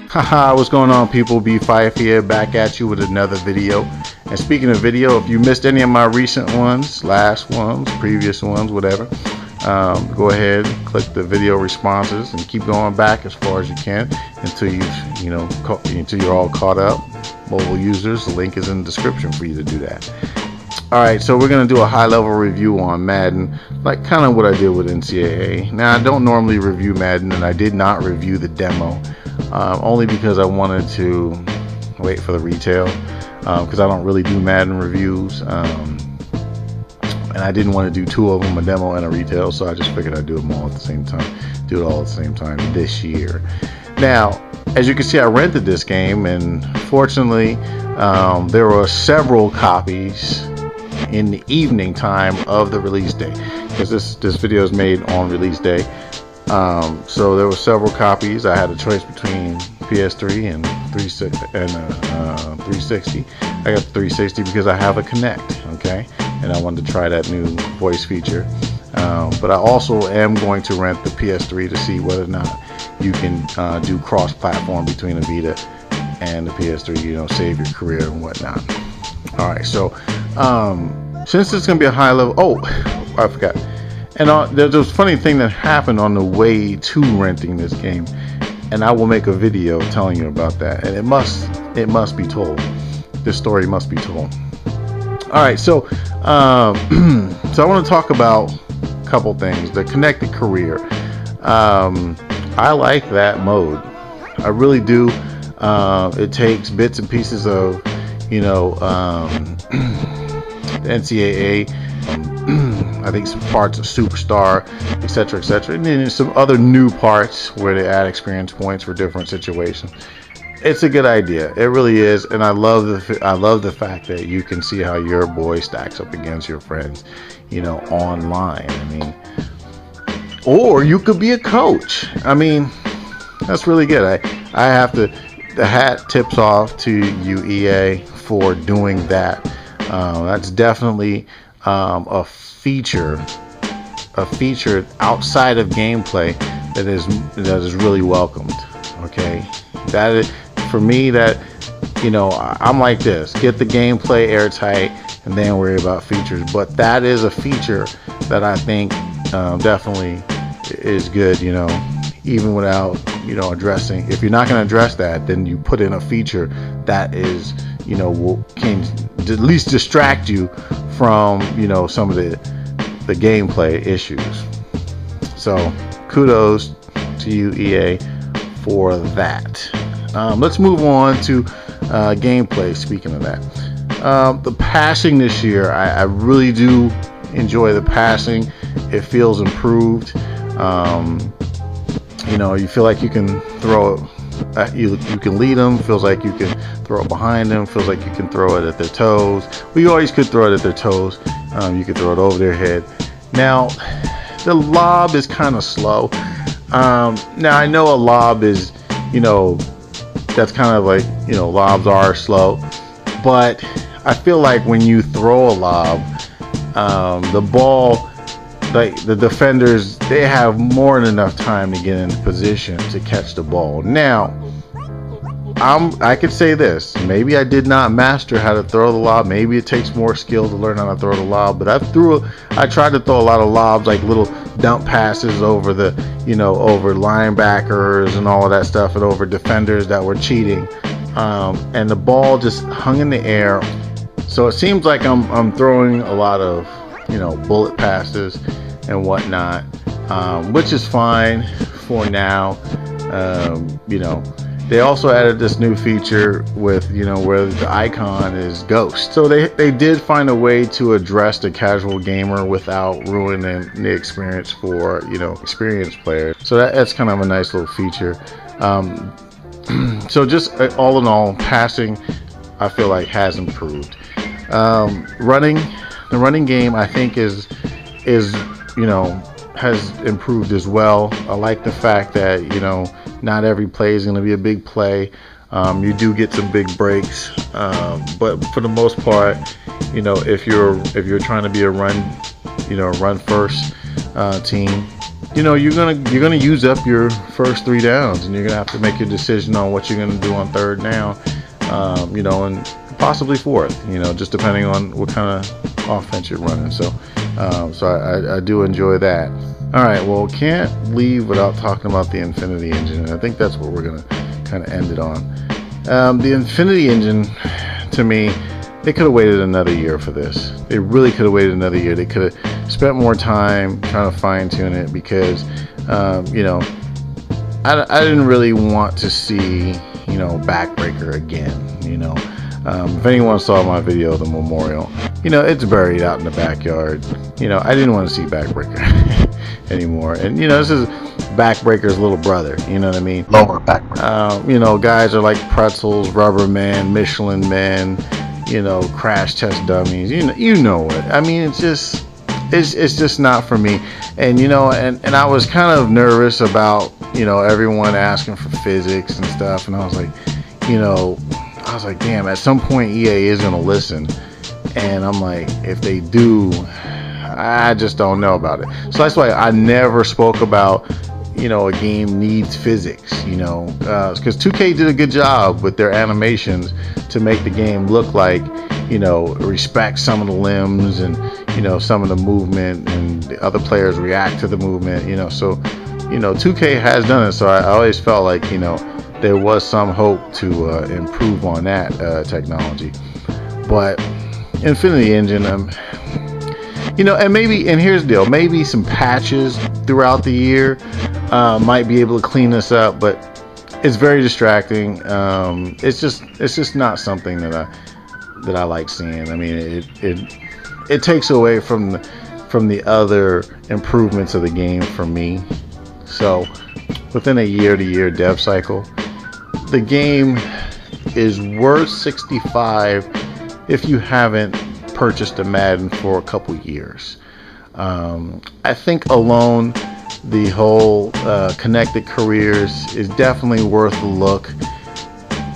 Haha, what's going on, people? B5 here, back at you with another video. And speaking of video, if you missed any of my recent ones, last ones, previous ones, whatever, go ahead, click the video responses and keep going back as far as you can until until you're all caught up. Mobile users, the link is in the description for you to do that. Alright, so we're going to do a high-level review on Madden, like kind of what I did with NCAA. Now, I don't normally review Madden, and I did not review the demo, only because I wanted to wait for the retail, because I don't really do Madden reviews, and I didn't want to do two of them, a demo and a retail, so I just figured I'd do them all at the same time, do it all at the same time this year. Now, as you can see, I rented this game, and fortunately, there were several copies in the evening time of the release day, because this video is made on release day. So there were several copies. I had a choice between PS3 and 360. I got the 360 because I have a Kinect, okay, and I wanted to try that new voice feature. But I also am going to rent the PS3 to see whether or not you can do cross-platform between the Vita and the PS3, save your career and whatnot. Alright, so since it's going to be a high level, I forgot. And there's a funny thing that happened on the way to renting this game, and I will make a video telling you about that. And it must be told. This story must be told. Alright, so I want to talk about a couple things. The connected career. I like that mode. I really do. It takes bits and pieces of NCAA, I think some parts of Superstar, etc., and then some other new parts where they add experience points for different situations. It's a good idea, it really is, and I love the fact that you can see how your boy stacks up against your friends, online. I mean, or you could be a coach. I mean, that's really good. I have to. The hat tips off to you, EA, for doing that. That's definitely a feature outside of gameplay that is really welcomed. Okay, that is, for me, that I'm like this: get the gameplay airtight and then worry about features. But that is a feature that I think definitely is good. Even without addressing. If you're not going to address that, then you put in a feature that is can at least distract you from some of the gameplay issues. So kudos to you, EA, for that. Let's move on to gameplay. Speaking of that, the passing this year, I really do enjoy the passing. It feels improved. You feel like you can throw it, you can lead them, feels like you can throw it behind them, feels like you can throw it at their toes. Well, you always could throw it at their toes. You could throw it over their head. Now, the lob is kind of slow. Now, I know a lob is, that's kind of like, lobs are slow. But I feel like when you throw a lob, the ball, like the defenders, they have more than enough time to get in position to catch the ball. Now, I could say this: maybe I did not master how to throw the lob. Maybe it takes more skill to learn how to throw the lob. But I tried to throw a lot of lobs, like little dump passes over the, over linebackers and all of that stuff, and over defenders that were cheating. And the ball just hung in the air. So it seems like I'm throwing a lot of bullet passes and whatnot, which is fine for now. They also added this new feature with where the icon is ghost. So they did find a way to address the casual gamer without ruining the experience for experienced players. So that's kind of a nice little feature. So just all in all, passing, I feel like, has improved. The running game, I think, has improved as well. I like the fact that not every play is going to be a big play. You do get some big breaks, but for the most part, if you're trying to be a run first team, you know, you're gonna use up your first 3 downs, and you're gonna have to make your decision on what you're gonna do on 3rd down, you know, and possibly 4th, you know, just depending on what kind of offense you're running. So I do enjoy that. All right, well, can't leave without talking about the Infinity Engine, and I think that's what we're gonna kind of end it on. The Infinity Engine, to me, they could have waited another year for this. They really could have waited another year. They could have spent more time trying to fine tune it, because you know, I didn't really want to see, you know, Backbreaker again. You know, if anyone saw my video of the memorial, you know, it's buried out in the backyard. You know, I didn't want to see Backbreaker anymore. And you know, this is Backbreaker's little brother. You know what I mean? Lower Backbreaker. You know, guys are like Pretzels, Rubber Man, Michelin Men, you know, crash test dummies. You know it. I mean, it's just not for me. And you know, and I was kind of nervous about, you know, everyone asking for physics and stuff, and I was like, you know, damn, at some point EA is gonna listen. And I'm like, if they do, I just don't know about it. So that's why I never spoke about, you know, a game needs physics, you know, because 2K did a good job with their animations to make the game look like, you know, respect some of the limbs and, you know, some of the movement, and the other players react to the movement, you know. So, you know, 2K has done it. So I always felt like, you know, there was some hope to improve on that technology. But Infinity Engine, you know, and maybe, and here's the deal, maybe some patches throughout the year might be able to clean this up, but it's very distracting. It's just not something that I like seeing. I mean, it takes away from the other improvements of the game for me. So within a year-to-year dev cycle, the game is worth $65 if you haven't purchased a Madden for a couple years. I think alone, the whole connected careers is definitely worth a look,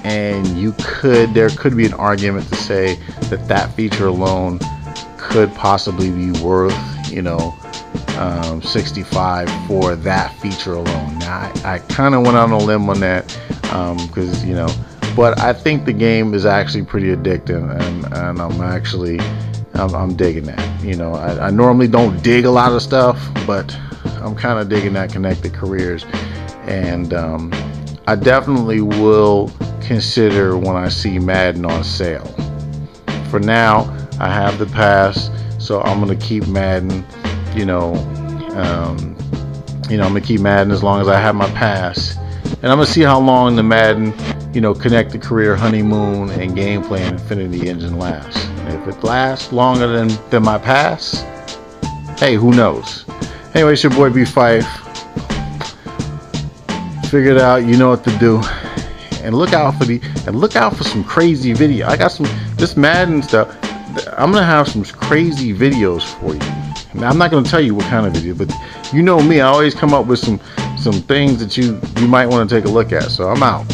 and there could be an argument to say that feature alone could possibly be worth, you know, $65 for that feature alone. Now I kind of went on a limb on that, because, you know, but I think the game is actually pretty addictive, and I'm digging that. You know, I normally don't dig a lot of stuff, but I'm kind of digging that connected careers, and I definitely will consider when I see Madden on sale. For now, I have the pass, so I'm gonna keep Madden. You know, I'm gonna keep Madden as long as I have my pass, and I'm gonna see how long the Madden, you know, connected career honeymoon and gameplay and Infinity Engine lasts. If it lasts longer than my pass, hey, who knows? Anyway, it's your boy B Fife. Figure it out. You know what to do, and look out for some crazy video. I got this Madden stuff. I'm gonna have some crazy videos for you. Now, I'm not gonna tell you what kind of video, but you know me. I always come up with some things that you might want to take a look at. So I'm out.